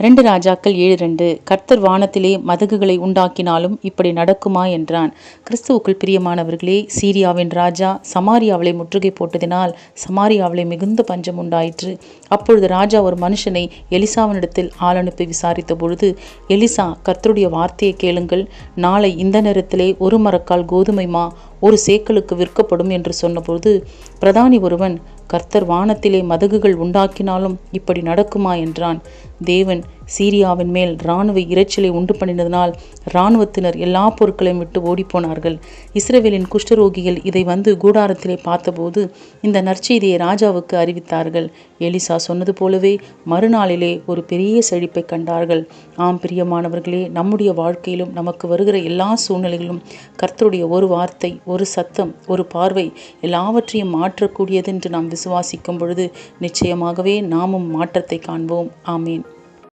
2 ராஜாக்கள் 7:2 கர்த்தர் வானத்திலே மதகுகளை உண்டாக்கினாலும் இப்படி நடக்குமா என்றான். கிறிஸ்துவுக்குள் பிரியமானவர்களே, சீரியாவின் ராஜா சமாரியாவிலே முற்றுகை போட்டதினால் சமாரியாவிலே மிகுந்த பஞ்சம் உண்டாயிற்று. அப்பொழுது ராஜா ஒரு மனுஷனை எலிசாவினிடத்தில் ஆள் அனுப்பி விசாரித்த பொழுது, எலிசா, கர்த்தருடைய வார்த்தையை கேளுங்கள், நாளை இந்த நேரத்திலே ஒரு மரக்கால் கோதுமை மா 1 சேக்கலுக்கு விற்கப்படும் என்று சொன்னபோது, பிரதானி ஒருவன், கர்த்தர் வானத்திலே மதகுகள் உண்டாக்கினாலும் இப்படி நடக்குமா என்றான். தேவன் சீரியாவின் மேல் இராணுவ இரைச்சலை உண்டு பண்ணினதனால் இராணுவத்தினர் எல்லா பொருட்களையும் விட்டு ஓடிப்போனார்கள். இஸ்ரவேலின் குஷ்டரோகிகள் இதை வந்து கூடாரத்திலே பார்த்தபோது இந்த நற்செய்தியை ராஜாவுக்கு அறிவித்தார்கள். எலிசா சொன்னது போலவே மறுநாளிலே ஒரு பெரிய செழிப்பை கண்டார்கள். ஆம் பிரியமானவர்களே, நம்முடைய வாழ்க்கையிலும் நமக்கு வருகிற எல்லா சூழ்நிலைகளிலும் கர்த்தருடைய ஒரு வார்த்தை, ஒரு சத்தம், ஒரு பார்வை எல்லாவற்றையும் மாற்றக்கூடியது என்று நாம் விசுவாசிக்கும் பொழுது நிச்சயமாகவே நாமும் மாற்றத்தை காண்போம். ஆமேன்.